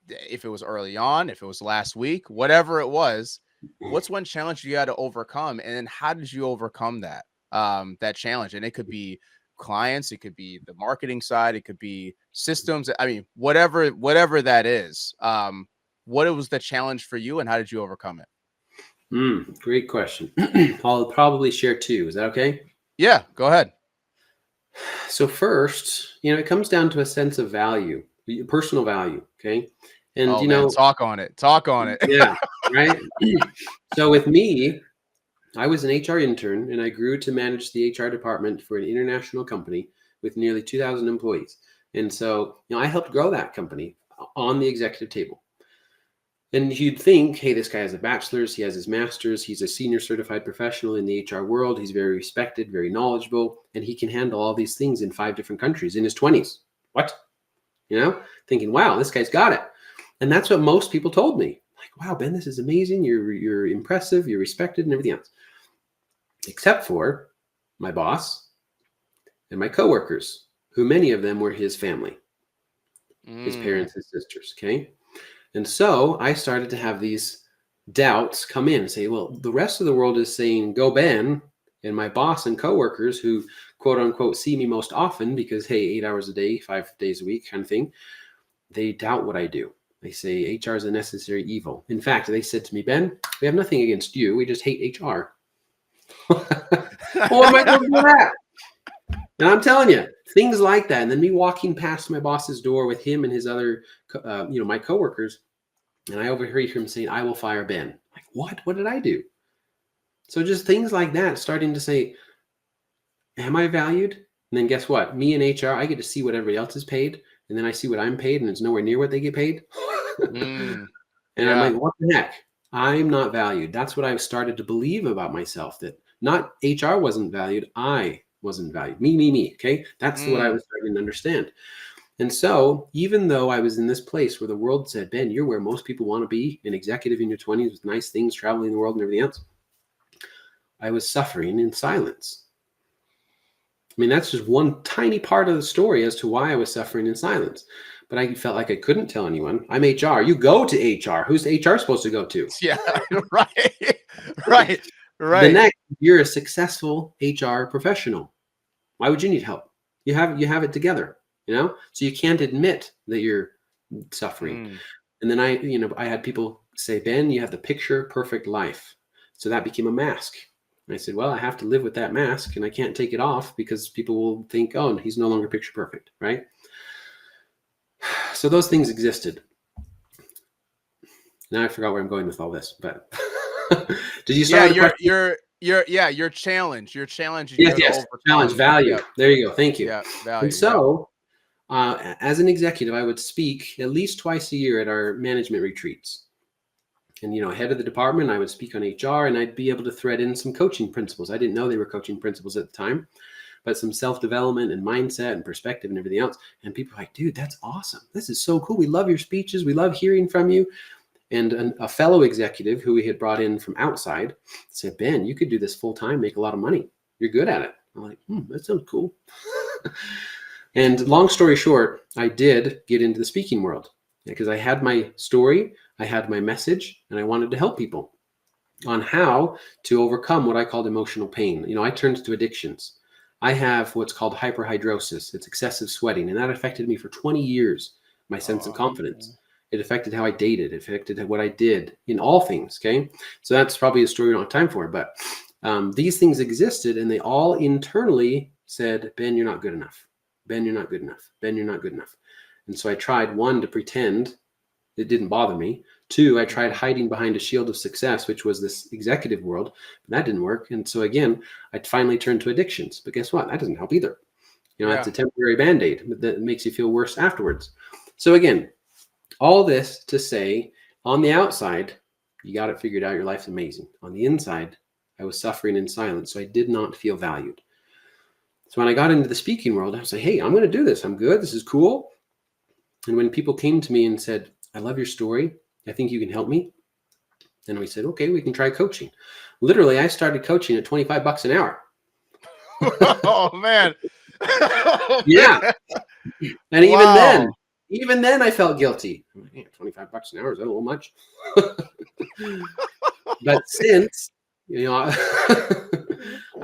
If it was early on, if it was last week, whatever it was, what's one challenge you had to overcome, and then how did you overcome that challenge? And it could be clients, it could be the marketing side, it could be systems. I mean, whatever that is. What was the challenge for you, and how did you overcome it? Great question. I'll probably share 2. Is that okay? Yeah, go ahead. So first, it comes down to a sense of value, personal value. Okay. And, Oh man, talk on it. yeah, right. So with me, I was an HR intern and I grew to manage the HR department for an international company with nearly 2,000 employees. And so, I helped grow that company on the executive table. And you'd think, hey, this guy has a bachelor's, he has his master's, he's a senior certified professional in the HR world, he's very respected, very knowledgeable, and he can handle all these things in 5 different countries in his 20s. What? Thinking, wow, this guy's got it. And that's what most people told me. Like, wow, Ben, this is amazing. You're impressive, you're respected, and everything else. Except for my boss and my coworkers, who many of them were his family, his parents, his sisters, okay? And so I started to have these doubts come in and say, well, the rest of the world is saying, go Ben. And my boss and coworkers, who quote unquote see me most often because, hey, 8 hours a day, 5 days a week kind of thing, they doubt what I do. They say HR is a necessary evil. In fact, they said to me, Ben, we have nothing against you. We just hate HR. Well, what am I going to do that? And I'm telling you, things like that. And then me walking past my boss's door with him and his other, my coworkers, and I overheard him saying, I will fire Ben. Like, what? What did I do? So just things like that, starting to say, am I valued? And then guess what? Me and HR, I get to see what everybody else is paid. And then I see what I'm paid, and it's nowhere near what they get paid. And I'm like, what the heck? I'm not valued. That's what I've started to believe about myself, that not HR wasn't valued. I wasn't valued. Me. Okay. That's what I was starting to understand. And so even though I was in this place where the world said, Ben, you're where most people want to be, an executive in your 20s with nice things, traveling the world and everything else, I was suffering in silence. I mean, that's just one tiny part of the story as to why I was suffering in silence. But I felt like I couldn't tell anyone. I'm HR. You go to HR. Who's HR supposed to go to? Yeah, right. The next, you're a successful HR professional. Why would you need help? You have it together, so you can't admit that you're suffering. And then I had people say, Ben, you have the picture perfect life. So that became a mask. And I said, well, I have to live with that mask and I can't take it off because people will think, oh, he's no longer picture perfect, right? So those things existed. Now I forgot where I'm going with all this, but did you start with the question? Your challenge. Your challenge, and you Yes, have to yes. Challenge, overcome. value. Yep. There you go. Thank you. Yeah. And Value. Yep. so, as an executive, I would speak at least twice a year at our management retreats. And, head of the department, I would speak on HR, and I'd be able to thread in some coaching principles. I didn't know they were coaching principles at the time, but some self-development and mindset and perspective and everything else. And people are like, dude, that's awesome. This is so cool. We love your speeches. We love hearing from you. And a fellow executive who we had brought in from outside said, Ben, you could do this full time, make a lot of money. You're good at it. I'm like, that sounds cool. And long story short, I did get into the speaking world because I had my story, I had my message, and I wanted to help people on how to overcome what I called emotional pain. I turned to addictions. I have what's called hyperhidrosis. It's excessive sweating, and that affected me for 20 years, my sense of confidence. It affected how I dated. It affected what I did in all things. Okay. So that's probably a story we don't have time for, but these things existed and they all internally said, Ben, you're not good enough. Ben, you're not good enough. Ben, you're not good enough. And so I tried, one, to pretend it didn't bother me. Two, I tried hiding behind a shield of success, which was this executive world, but that didn't work. And so again, I finally turned to addictions, but guess what? That doesn't help either. It's a temporary Band-Aid that makes you feel worse afterwards. So again, all this to say, on the outside, you got it figured out. Your life's amazing. On the inside, I was suffering in silence, so I did not feel valued. So when I got into the speaking world, I was like, hey, I'm going to do this. I'm good. This is cool. And when people came to me and said, I love your story. I think you can help me. And we said, okay, we can try coaching. Literally, I started coaching at $25 an hour. Oh, man. Yeah. And even then I felt guilty. Man, $25 an hour, is that a little much? But since, I've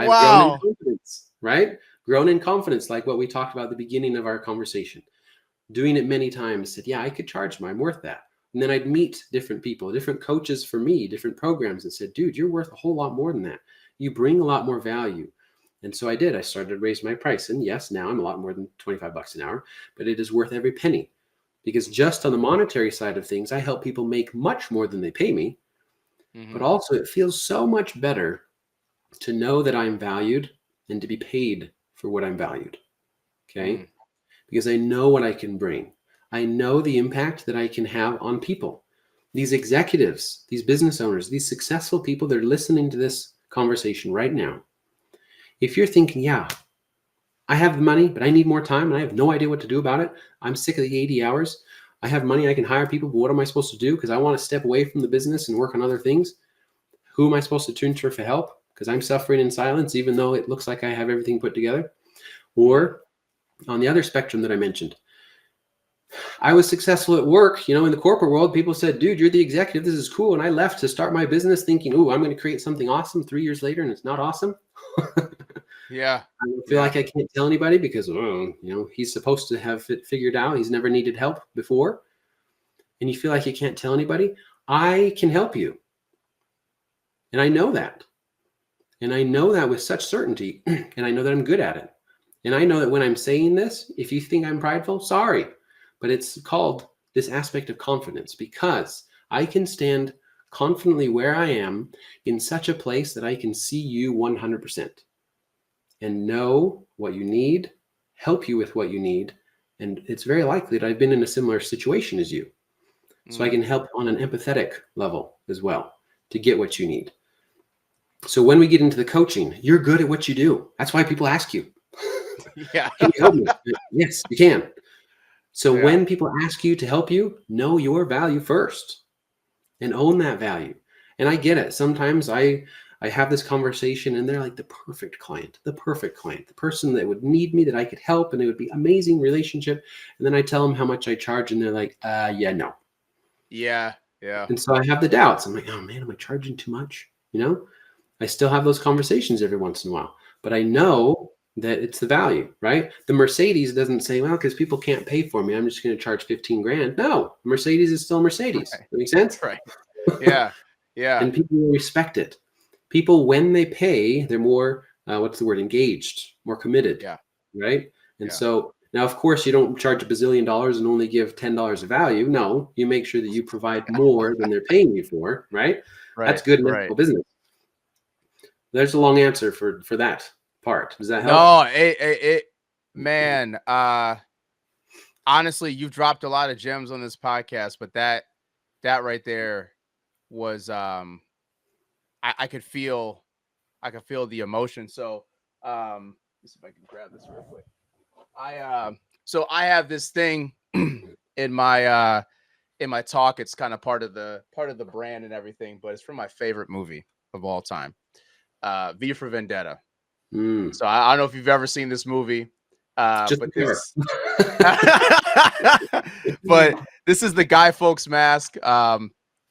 grown in confidence, right? Grown in confidence, like what we talked about at the beginning of our conversation. Doing it many times, said, yeah, I could charge more. I'm worth that. And then I'd meet different people, different coaches for me, different programs, and said, dude, you're worth a whole lot more than that. You bring a lot more value. And so I did. I started to raise my price. And yes, now I'm a lot more than $25 an hour, but it is worth every penny. Because just on the monetary side of things, I help people make much more than they pay me. But also it feels so much better to know that I'm valued and to be paid for what I'm valued. Okay. Because I know what I can bring. I know the impact that I can have on people. These executives, these business owners, these successful people that are listening to this conversation right now. If you're thinking, yeah, I have the money, but I need more time and I have no idea what to do about it. I'm sick of the 80 hours. I have money, I can hire people, but what am I supposed to do? Because I want to step away from the business and work on other things. Who am I supposed to turn to for help? Because I'm suffering in silence, even though it looks like I have everything put together. Or on the other spectrum that I mentioned, I was successful at work, in the corporate world. People said, dude, you're the executive. This is cool. And I left to start my business thinking, oh, I'm going to create something awesome 3 years later. And it's not awesome. Yeah. I feel like I can't tell anybody because, he's supposed to have it figured out. He's never needed help before. And you feel like you can't tell anybody. I can help you. And I know that. And I know that with such certainty. And I know that I'm good at it. And I know that when I'm saying this, if you think I'm prideful, sorry. But it's called this aspect of confidence because I can stand confidently where I am in such a place that I can see you 100% and know what you need, help you with what you need. And it's very likely that I've been in a similar situation as you. So I can help on an empathetic level as well to get what you need. So when we get into the coaching, you're good at what you do. That's why people ask you. Yeah. Can you help me? Yes, you can. So when people ask you to help you, know your value first and own that value. And I get it. Sometimes I have this conversation and they're like the perfect client, the person that would need me, that I could help, and it would be amazing relationship. And then I tell them how much I charge and they're like, yeah, no. Yeah. Yeah. And so I have the doubts. I'm like, oh man, am I charging too much? I still have those conversations every once in a while, but I know that it's the value, right? The Mercedes doesn't say, well, because people can't pay for me, I'm just going to charge 15 grand. No, Mercedes is still Mercedes. Right. That makes sense? Right. Yeah. Yeah. And people will respect it. people, when they pay, they're more, what's the word, engaged, more committed, Yeah. right? And Yeah. so now, of course, you don't charge $1 billion and only give $10 of value. No, you make sure that you provide more than they're paying you for, right? That's Right. good in Right. ethical business. There's a long answer for that part. Does that help? No, man, honestly, you've dropped a lot of gems on this podcast, but that right there was I could feel the emotion. So let's see if I can grab this real quick. So I have this thing in my talk. It's kind of part of the brand and everything, but it's from my favorite movie of all time, V for Vendetta. Mm. So I don't know if you've ever seen this movie, Just but the cover. this but this is the Guy Fawkes mask.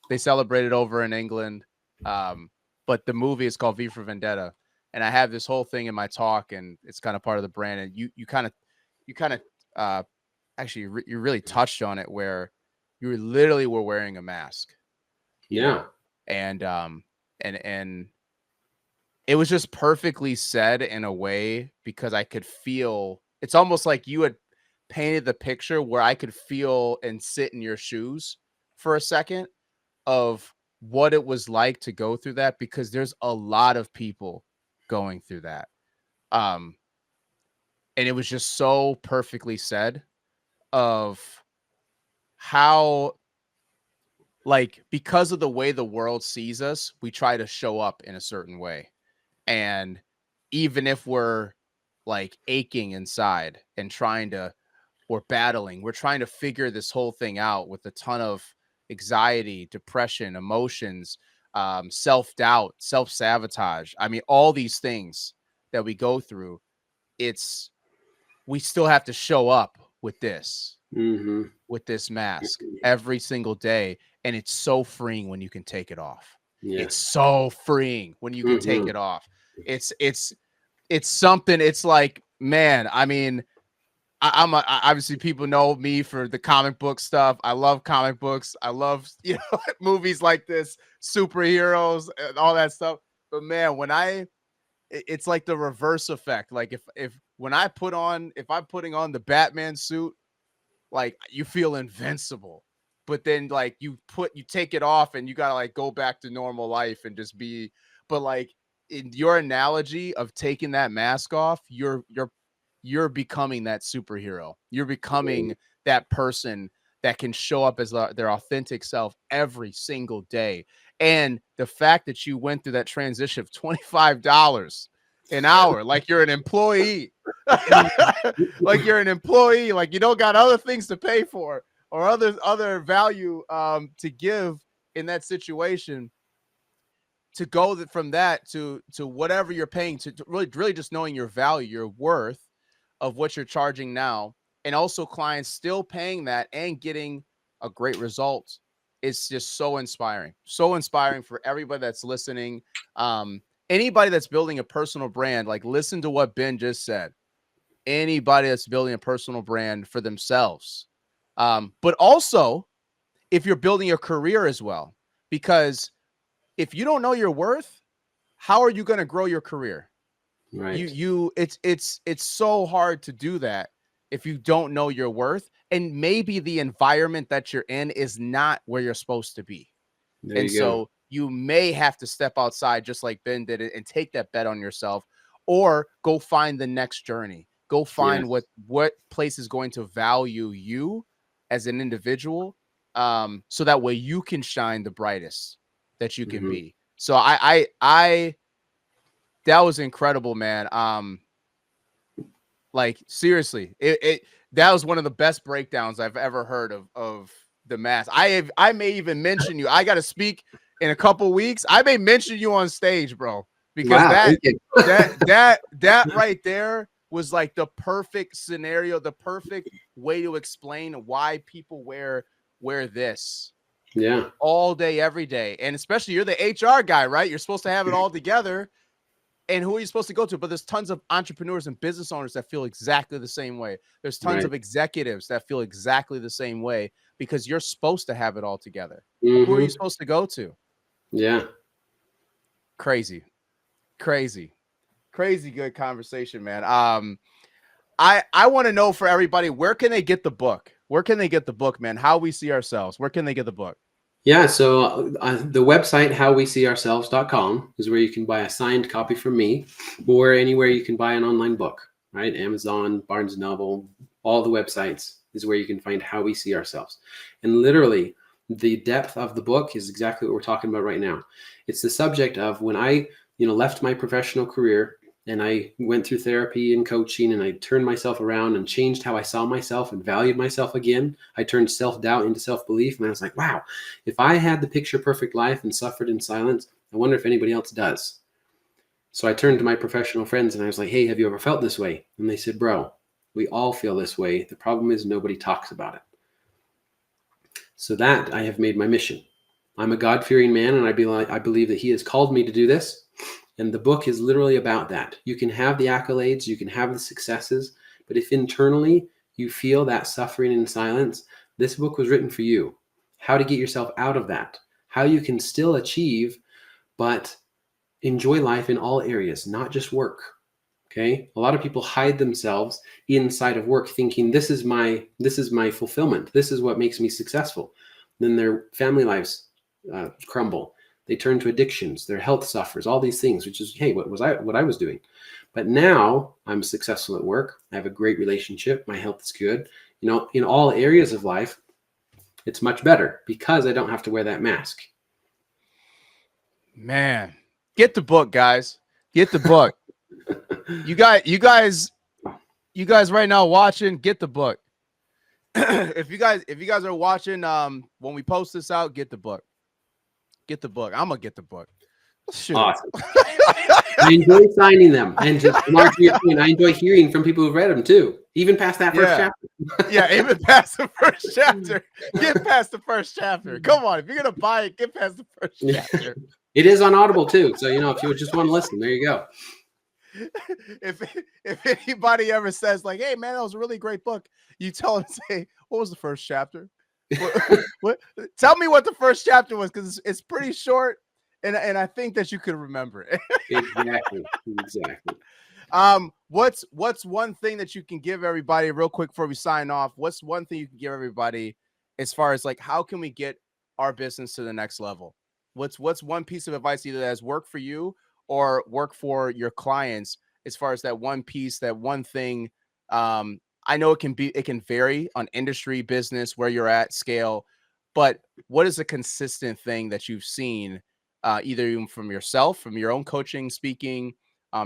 They celebrate it over in England. But the movie is called V for Vendetta. And I have this whole thing in my talk, and it's kind of part of the brand. And you kind of actually you really touched on it, where you literally were wearing a mask. You know? And it was just perfectly said in a way, because I could feel, it's almost like you had painted the picture where I could feel and sit in your shoes for a second of what it was like to go through that, because there's a lot of people going through that. And it was just so perfectly said of how, like, because of the way the world sees us, we try to show up in a certain way. And even if we're like aching inside and we're trying to figure this whole thing out with a ton of anxiety, depression, emotions, self-doubt, self-sabotage. I mean, all these things that we go through, we still have to show up with this, with this mask every single day. And it's so freeing when you can take it off. Yeah. It's so freeing when you can take it off. It's something. It's like, man, I mean, obviously people know me for the comic book stuff. I love comic books. I love, movies like this, superheroes and all that stuff. But man, it's like the reverse effect. Like if I'm putting on the Batman suit, like, you feel invincible. But then, like, you take it off and you gotta, like, go back to normal life and just be. But, like, in your analogy of taking that mask off, you're becoming that superhero. You're becoming that person that can show up as their authentic self every single day. And the fact that you went through that transition of $25 an hour, like you're an employee, like you're an employee, like you don't got other things to pay for or other value to give in that situation, to go from that to whatever you're paying, to really just knowing your value, your worth of what you're charging now, and also clients still paying that and getting a great result. It's just so inspiring for everybody that's listening. Anybody that's building a personal brand, like, listen to what Ben just said. Anybody that's building a personal brand for themselves, but also if you're building a career as well, because if you don't know your worth, how are you going to grow your career? Right. It's so hard to do that if you don't know your worth, and maybe the environment that you're in is not where you're supposed to be. There And you go. so you may have to step outside, just like Ben did it, and take that bet on yourself, or go find the next journey. Go find Yes. what place is going to value you as an individual, so that way you can shine the brightest that you can be. So I that was incredible, man. Like, seriously, that was one of the best breakdowns I've ever heard of the mask. I may even mention you. I got to speak in a couple weeks. I may mention you on stage, bro, because Wow. that right there was like the perfect scenario, the perfect way to explain why people wear this. Yeah. All day, every day. And especially, you're the HR guy, right? You're supposed to have it all together. And who are you supposed to go to? But there's tons of entrepreneurs and business owners that feel exactly the same way. There's tons of executives that feel exactly the same way, because you're supposed to have it all together. Who are you supposed to go to? Yeah. Crazy, crazy, crazy good conversation, man. I want to know for everybody, where can they get the book? Where can they get the book, man? How We See Ourselves. Where can they get the book? Yeah, so the website howweseeourselves.com is where you can buy a signed copy from me, or anywhere you can buy an online book, right? Amazon, Barnes and Noble, all the websites is where you can find How We See Ourselves. And literally, the depth of the book is exactly what we're talking about right now. It's the subject of when I, left my professional career and I went through therapy and coaching, and I turned myself around and changed how I saw myself and valued myself again. I turned self-doubt into self-belief, and I was like, wow, if I had the picture perfect life and suffered in silence, I wonder if anybody else does. So I turned to my professional friends and I was like, hey, have you ever felt this way? And they said, bro, we all feel this way. The problem is nobody talks about it. So that I have made my mission. I'm a God-fearing man, and I believe that he has called me to do this. And the book is literally about that. You can have the accolades, you can have the successes, but if internally you feel that suffering in silence, this book was written for you. How to get yourself out of that, how you can still achieve, but enjoy life in all areas, not just work. Okay? A lot of people hide themselves inside of work thinking this is my fulfillment. This is what makes me successful. Then their family lives crumble. They turn to addictions, their health suffers, all these things, which is, hey, what I was doing. But now I'm successful at work. I have a great relationship. My health is good. In all areas of life, it's much better because I don't have to wear that mask. Man, get the book, guys. Get the book. You guys right now watching, get the book. if you guys are watching, when we post this out, get the book. Get the book. I'm gonna get the book. Shoot. Awesome. I enjoy signing them, and to your point, I enjoy hearing from people who've read them too, even past that first chapter. Yeah, even past the first chapter. Get past the first chapter. Come on, if you're gonna buy it, get past the first chapter. It is on Audible too, so if you just want to listen, there you go. If anybody ever says like, "Hey man, that was a really great book," you tell them, say, "What was the first chapter? what? Tell me what the first chapter was, because it's pretty short, and I think that you could remember it." Exactly. What's one thing that you can give everybody real quick before we sign off? What's one thing you can give everybody as far as like, how can we get our business to the next level? What's one piece of advice either that has worked for you or work for your clients, as far as that one piece, that one thing? I know it can vary on industry, business, where you're at, scale, but what is a consistent thing that you've seen, either even from yourself, from your own coaching, speaking,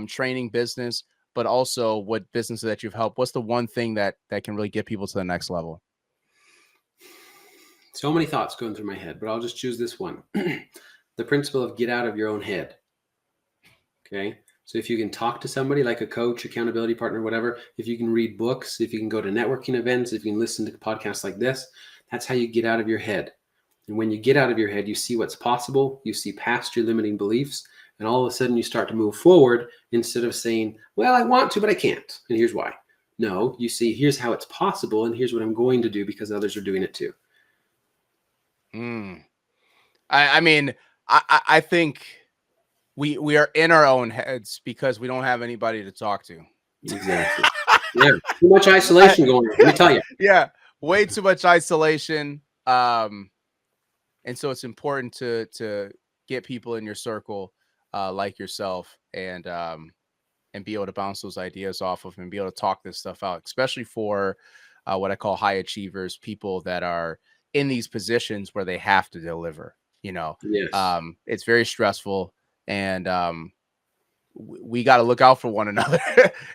training, business, but also what businesses that you've helped? What's the one thing that can really get people to the next level? So many thoughts going through my head, but I'll just choose this one. The principle of get out of your own head. Okay. So if you can talk to somebody like a coach, accountability partner, whatever, if you can read books, if you can go to networking events, if you can listen to podcasts like this, that's how you get out of your head. And when you get out of your head, you see what's possible, you see past your limiting beliefs, and all of a sudden you start to move forward instead of saying, well, I want to, but I can't. And here's why. No, you see, here's how it's possible, and here's what I'm going to do because others are doing it too. I mean, I think we are in our own heads because we don't have anybody to talk to. Exactly. Yeah. Too much isolation going on. Let me tell you. Yeah. Way too much isolation. And so it's important to get people in your circle, like yourself, and be able to bounce those ideas off of and be able to talk this stuff out, especially for what I call high achievers, people that are in these positions where they have to deliver. Yes. It's very stressful, and we got to look out for one another.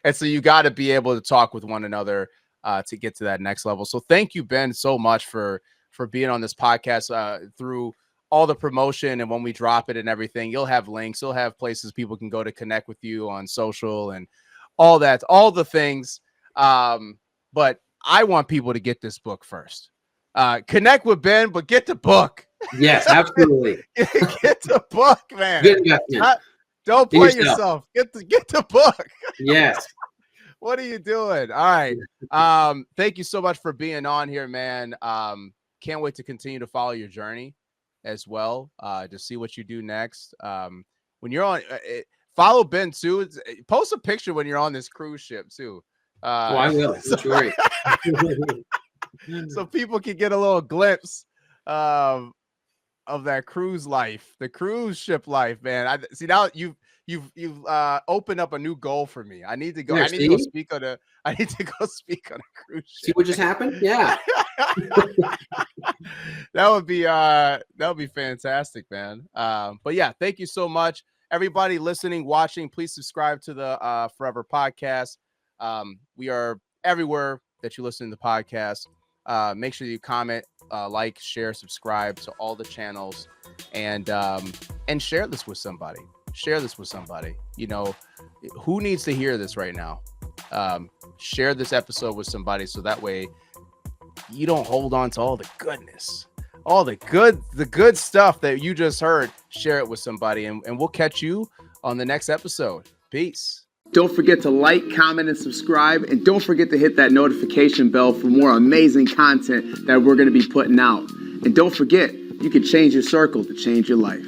And so you got to be able to talk with one another to get to that next level. So thank you, Ben, so much for being on this podcast. Through all the promotion, and when we drop it and everything, you'll have links, you'll have places people can go to connect with you on social and all that, all the things. But I want people to get this book first. Connect with Ben, but get the book. Yes, absolutely. Get the book, man. Good investment. Don't play yourself. Get the book. Yes. What are you doing? All right. Thank you so much for being on here, man. Can't wait to continue to follow your journey as well, to see what you do next. when you're on, follow Ben too. Post a picture when you're on this cruise ship too. I will. Don't you worry. So people can get a little glimpse of that cruise life, the cruise ship life, man. I see now you've opened up a new goal for me. I need to go. There, I need to go speak on a. I need to go speak on a cruise ship. See what just happened? Yeah. That would be fantastic, man. But yeah, thank you so much, everybody listening, watching. Please subscribe to the Forever Podcast. We are everywhere that you listen to the podcast. Make sure you comment, like, share, subscribe to all the channels, and share this with somebody. Share this with somebody. You know, who needs to hear this right now? Share this episode with somebody so that way you don't hold on to all the goodness, all the good stuff that you just heard. Share it with somebody, and we'll catch you on the next episode. Peace. Don't forget to like, comment, and subscribe. And don't forget to hit that notification bell for more amazing content that we're going to be putting out. And don't forget, you can change your circle to change your life.